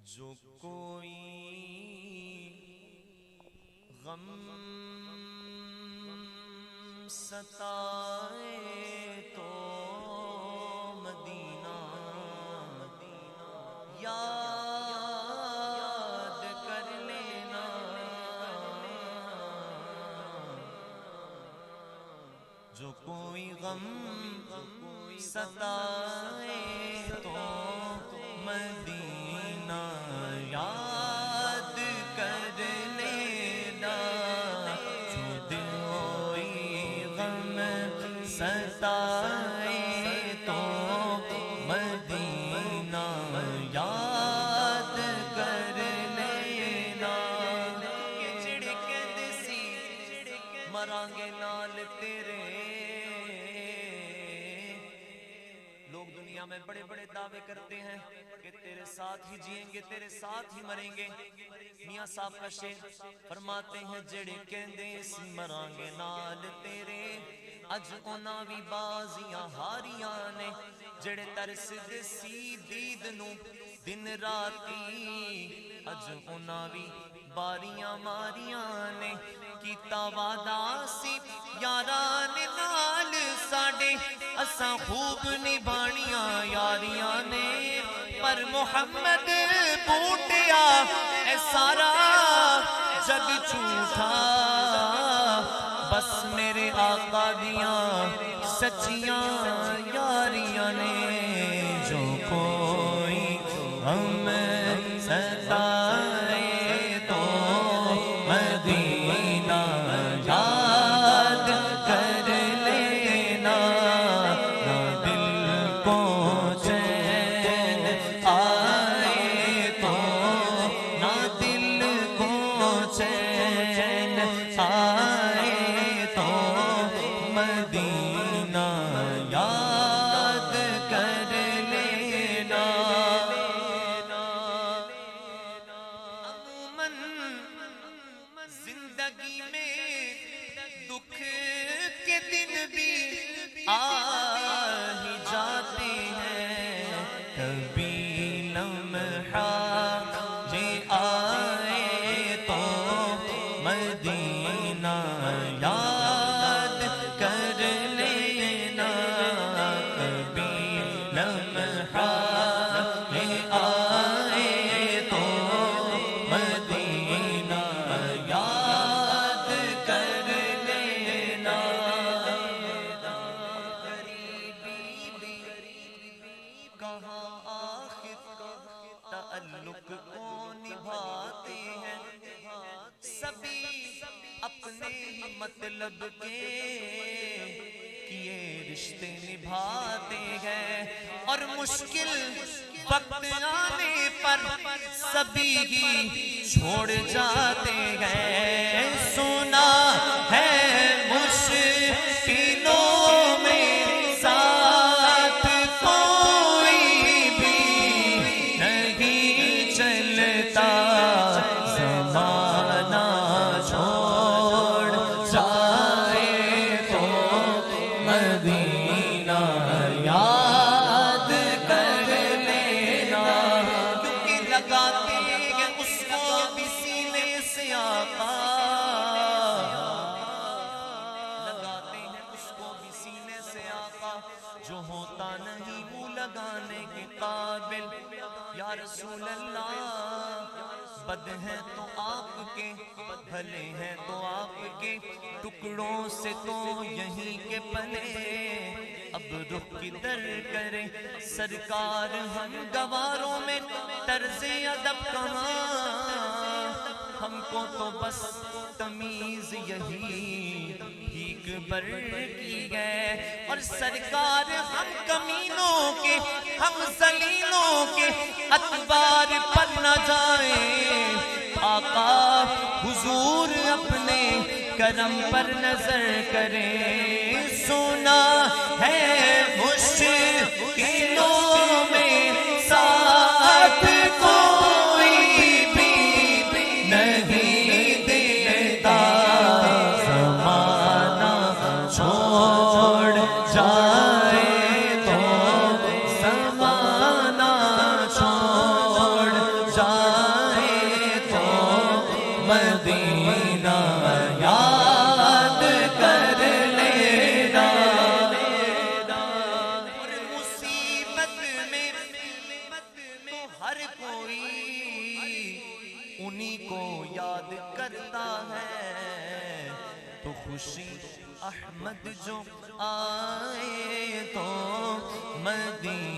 جو کوئی غم ستائے تو مدینہ یاد کر لینا، جو کوئی غم ستائے تو مدینہ یاد کر لینا، جو کوئی غم ستائے تو مدینہ یاد کر لینا، کہ جڑے کہندے سی مرانگے نال تیرے، لوگ دنیا میں بڑے بڑے دعوے کرتے ہیں کہ تیرے ساتھ ہی جئیں گے، تیرے ساتھ ہی مریں گے۔ میاں صاحب کا شعر فرماتے ہیں جڑے کہندے سی مرانگے نال تیرے، اج انہاں وی بازیاں ہاریاں نے، جڑے ترس دے سی دید نو دن راتی، اج انہاں وی باریاں ماریاں نے، کیتا وعدہ سی یاران نال ساڈے، اساں خوب نبھانیاں یاریاں نے، پر محمد بوٹیا اے سارا جگ جھوٹا، بس میرے آقا دیاں سچیاں یاریاں نے، جو کوئی غم ستائے تو مدینہ یاد کر لینا، نہ دل کو چین آئے تو، نہ دل کو چین آئے تو مدینہ یاد کر لینا۔ عموماً زندگی میں دکھ کے دن بھی آ ہی جاتے ہیں، کبھی لمحہ یہ آئے تو مدینہ یاد کر لینا، کبھی لمحہ یہ آئے تو مدینہ یاد کر لینا، غریبی بھی کہاں آخر تعلق کو نبھاتے ہیں، سبھی اپنے ہی مطلب کے کیے رشتے نبھاتے ہیں، اور مشکل وقت آنے پر سبھی ہی چھوڑ جاتے ہیں، سنا ہے مشکلوں میں ساتھ کوئی بھی نہیں چلتا، زمانہ چھوڑ جائے تو مدینہ یاد کر لینا، کیونکہ لگاتے ہیں اس کو بھی سینے سے آقا، لگاتے ہیں اس کو بھی سینے سے آقا، جو ہوتا نہیں منہ لگانے کے قابل، یا رسول اللہ بد ہیں تو آپ کے، بھلے ہیں تو آپ کے، ٹکڑوں سے تو یہیں کے پلے، اب رخ کدھر کرے سرکار ہم گواروں میں طرز ادب کہاں، ہم کو تو بس تمیز یہی بھیک بر کی ہے، اور سرکار ہم کمینوں کے، ہم ذلیلوں کے اتبار پر نہ جائیں، آقا حضور اپنے کرم پر نظر کریں، سنا ہے مشکلوں میں ساتھ کوئی بھی نہیں دیتا، زمانہ چھوڑ جائے تو زمانہ چھوڑ جائے خوشی احمد جو آئے تو مدینے